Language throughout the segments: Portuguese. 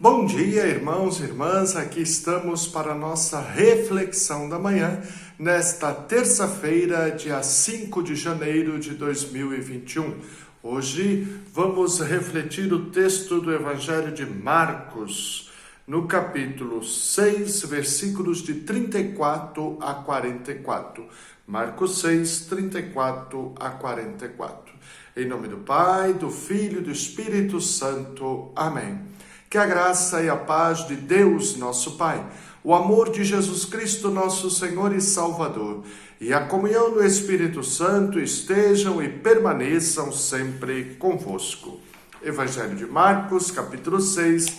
Bom dia, irmãos e irmãs, aqui estamos para a nossa reflexão da manhã, nesta terça-feira, dia 5 de janeiro de 2021. Hoje vamos refletir o texto do Evangelho de Marcos, no capítulo 6, versículos de 34 a 44. Marcos 6, 34 a 44. Em nome do Pai, do Filho e do Espírito Santo. Amém. Que a graça e a paz de Deus, nosso Pai, o amor de Jesus Cristo, nosso Senhor e Salvador, e a comunhão do Espírito Santo estejam e permaneçam sempre convosco. Evangelho de Marcos, capítulo 6,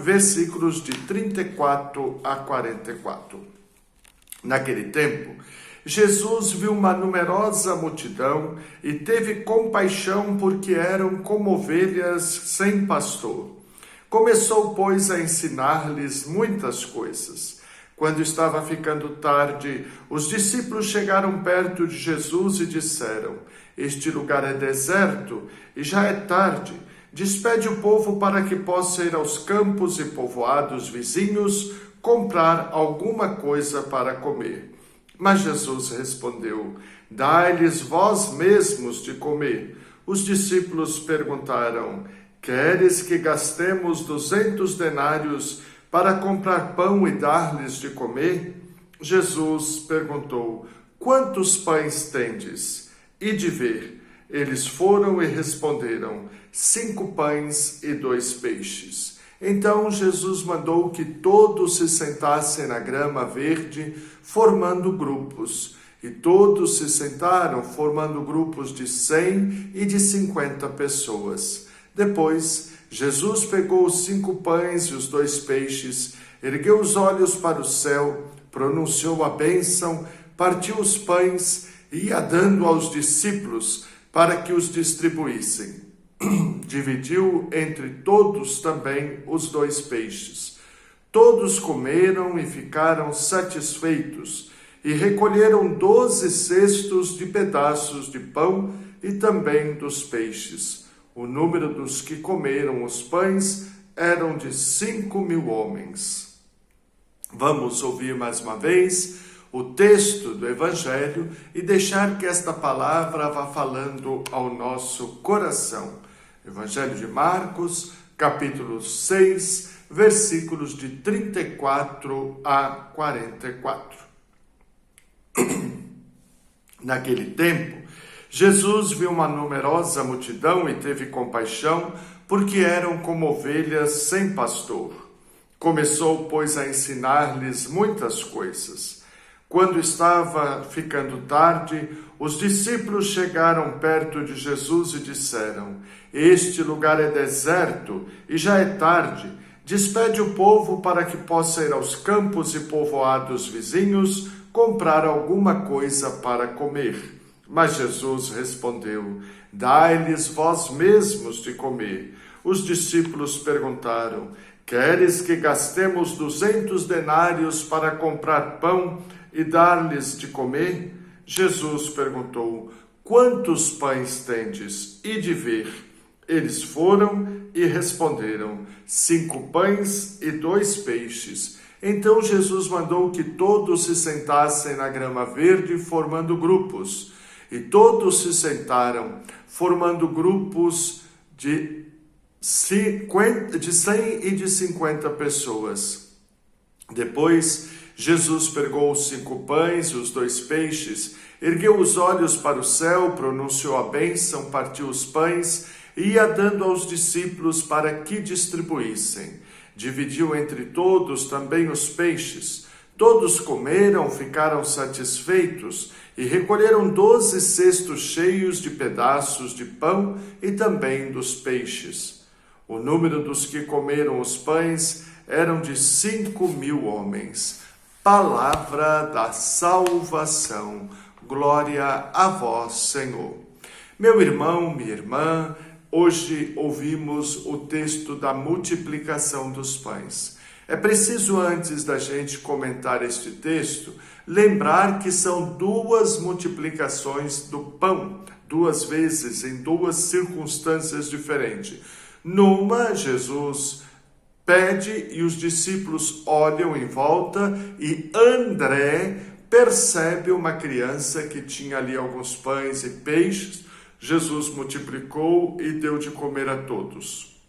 versículos de 34 a 44. Naquele tempo, Jesus viu uma numerosa multidão e teve compaixão porque eram como ovelhas sem pastor. Começou, pois, a ensinar-lhes muitas coisas. Quando estava ficando tarde, os discípulos chegaram perto de Jesus e disseram: Este lugar é deserto e já é tarde. Despede o povo para que possa ir aos campos e povoados vizinhos comprar alguma coisa para comer. Mas Jesus respondeu: Dai-lhes vós mesmos de comer. Os discípulos perguntaram: Queres que gastemos 200 denários para comprar pão e dar-lhes de comer? Jesus perguntou: Quantos pães tendes? E de ver. Eles foram e responderam: 5 pães e 2 peixes. Então Jesus mandou que todos se sentassem na grama verde, formando grupos. E todos se sentaram, formando grupos de 100 e de 50 pessoas. Depois, Jesus pegou os 5 pães e os 2 peixes, ergueu os olhos para o céu, pronunciou a bênção, partiu os pães e ia dando aos discípulos para que os distribuíssem. Dividiu entre todos também os 2 peixes. Todos comeram e ficaram satisfeitos, e recolheram 12 cestos de pedaços de pão e também dos peixes. O número dos que comeram os pães eram de 5.000 homens. Vamos ouvir mais uma vez o texto do Evangelho e deixar que esta palavra vá falando ao nosso coração. Evangelho de Marcos, capítulo 6, versículos de 34 a 44. Naquele tempo, Jesus viu uma numerosa multidão e teve compaixão, porque eram como ovelhas sem pastor. Começou, pois, a ensinar-lhes muitas coisas. Quando estava ficando tarde, os discípulos chegaram perto de Jesus e disseram: Este lugar é deserto e já é tarde. Despede o povo para que possa ir aos campos e povoados vizinhos comprar alguma coisa para comer. Mas Jesus respondeu: Dai-lhes vós mesmos de comer. Os discípulos perguntaram: Queres que gastemos 200 denários para comprar pão e dar-lhes de comer? Jesus perguntou: Quantos pães tendes? E de ver. Eles foram e responderam: 5 pães e 2 peixes. Então Jesus mandou que todos se sentassem na grama verde, formando grupos. E todos se sentaram, formando grupos de 100 e de 50 pessoas. Depois, Jesus pegou os 5 pães e os 2 peixes, ergueu os olhos para o céu, pronunciou a bênção, partiu os pães e ia dando aos discípulos para que distribuíssem. Dividiu entre todos também os peixes. Todos comeram, ficaram satisfeitos e recolheram 12 cestos cheios de pedaços de pão e também dos peixes. O número dos que comeram os pães eram de 5.000 homens. Palavra da salvação. Glória a vós, Senhor. Meu irmão, minha irmã, hoje ouvimos o texto da multiplicação dos pães. É preciso, antes da gente comentar este texto, lembrar que são 2 multiplicações do pão, 2 vezes, em 2 circunstâncias diferentes. Numa, Jesus pede e os discípulos olham em volta e André percebe uma criança que tinha ali alguns pães e peixes. Jesus multiplicou e deu de comer a todos.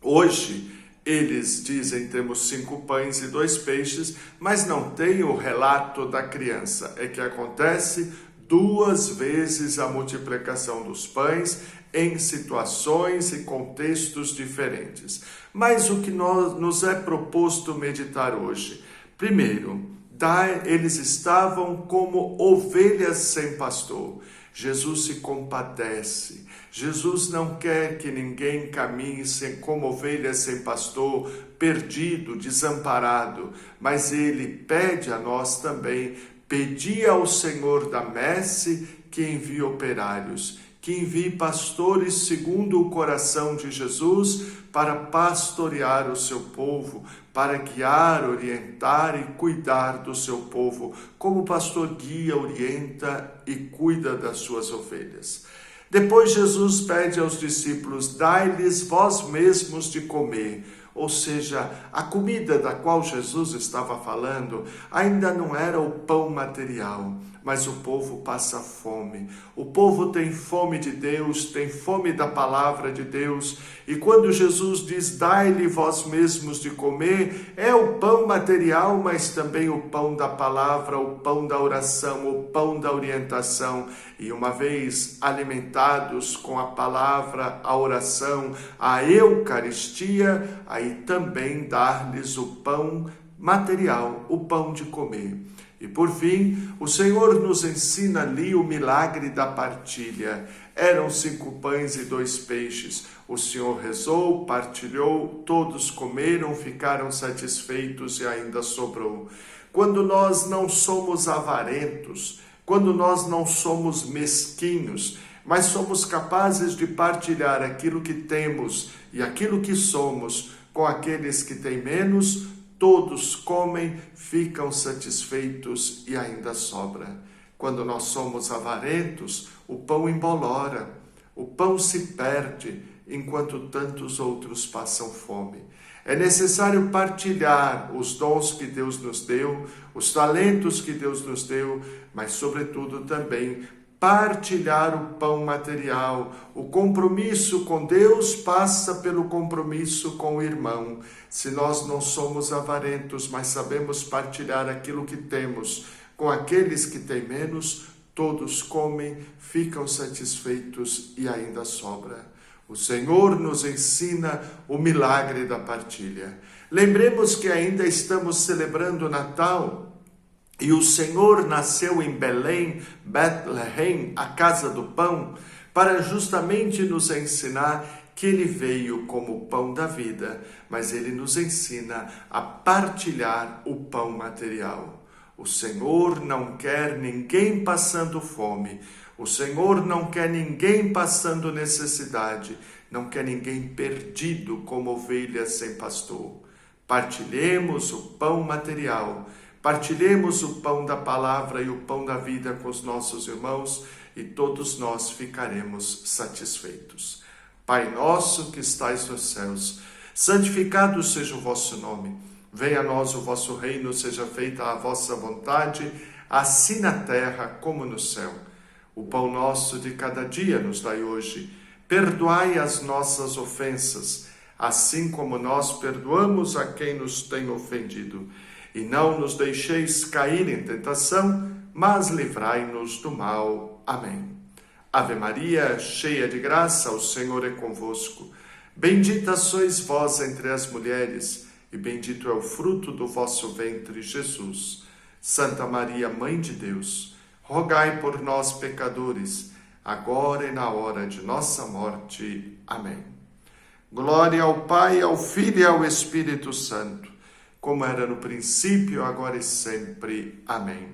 Hoje, eles dizem temos 5 pães e 2 peixes, mas não tem o relato da criança. É que acontece 2 vezes a multiplicação dos pães em situações e contextos diferentes. Mas o que nos é proposto meditar hoje? Primeiro, eles estavam como ovelhas sem pastor. Jesus se compadece. Jesus não quer que ninguém caminhe como ovelha sem pastor, perdido, desamparado, mas ele pede a nós também, pedi ao Senhor da messe que envie operários, que envie pastores segundo o coração de Jesus para pastorear o seu povo, para guiar, orientar e cuidar do seu povo, como o pastor guia, orienta e cuida das suas ovelhas. Depois Jesus pede aos discípulos, dai-lhes vós mesmos de comer. Ou seja, a comida da qual Jesus estava falando ainda não era o pão material, mas o povo passa fome. O povo tem fome de Deus, tem fome da palavra de Deus. E quando Jesus diz, dai-lhe vós mesmos de comer, é o pão material, mas também o pão da palavra, o pão da oração, o pão da orientação. E uma vez alimentados com a palavra, a oração, a Eucaristia, aí também dar-lhes o pão material, o pão de comer. E por fim, o Senhor nos ensina ali o milagre da partilha. Eram 5 pães e 2 peixes. O Senhor rezou, partilhou, todos comeram, ficaram satisfeitos e ainda sobrou. Quando nós não somos avarentos, quando nós não somos mesquinhos, mas somos capazes de partilhar aquilo que temos e aquilo que somos com aqueles que têm menos, todos comem, ficam satisfeitos e ainda sobra. Quando nós somos avarentos, o pão embolora, o pão se perde, enquanto tantos outros passam fome. É necessário partilhar os dons que Deus nos deu, os talentos que Deus nos deu, mas sobretudo também partilhar o pão material. O compromisso com Deus passa pelo compromisso com o irmão. Se nós não somos avarentos, mas sabemos partilhar aquilo que temos com aqueles que têm menos, todos comem, ficam satisfeitos e ainda sobra. O Senhor nos ensina o milagre da partilha. Lembremos que ainda estamos celebrando o Natal, e o Senhor nasceu em Belém, Betlehem, a casa do pão, para justamente nos ensinar que Ele veio como o pão da vida, mas Ele nos ensina a partilhar o pão material. O Senhor não quer ninguém passando fome, o Senhor não quer ninguém passando necessidade, não quer ninguém perdido como ovelha sem pastor. Partilhemos o pão material, partilhemos o pão da palavra e o pão da vida com os nossos irmãos e todos nós ficaremos satisfeitos. Pai nosso que estais nos céus, santificado seja o vosso nome. Venha a nós o vosso reino, seja feita a vossa vontade, assim na terra como no céu. O pão nosso de cada dia nos dai hoje. Perdoai as nossas ofensas, assim como nós perdoamos a quem nos tem ofendido. E não nos deixeis cair em tentação, mas livrai-nos do mal. Amém. Ave Maria, cheia de graça, o Senhor é convosco. Bendita sois vós entre as mulheres, e bendito é o fruto do vosso ventre, Jesus. Santa Maria, Mãe de Deus, rogai por nós, pecadores, agora e na hora de nossa morte. Amém. Glória ao Pai, ao Filho e ao Espírito Santo, como era no princípio, agora e sempre. Amém.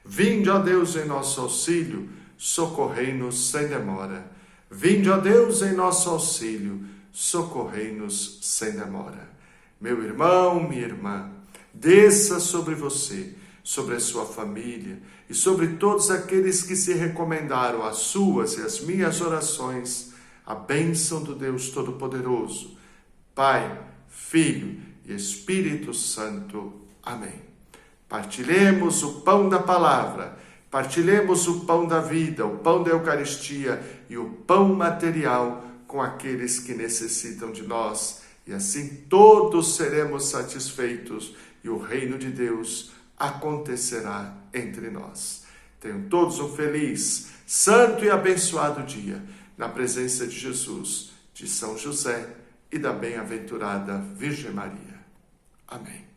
Vinde, ó Deus, em nosso auxílio, socorrei-nos sem demora. Vinde, ó Deus, em nosso auxílio, socorrei-nos sem demora. Meu irmão, minha irmã, desça sobre você, sobre a sua família e sobre todos aqueles que se recomendaram às suas e às minhas orações, a bênção do Deus Todo-Poderoso, Pai, Filho e Espírito Santo. Amém. Partilhemos o pão da palavra, partilhemos o pão da vida, o pão da Eucaristia e o pão material com aqueles que necessitam de nós, e assim todos seremos satisfeitos e o reino de Deus acontecerá entre nós. Tenham todos um feliz, santo e abençoado dia, na presença de Jesus, de São José e da bem-aventurada Virgem Maria. Amém.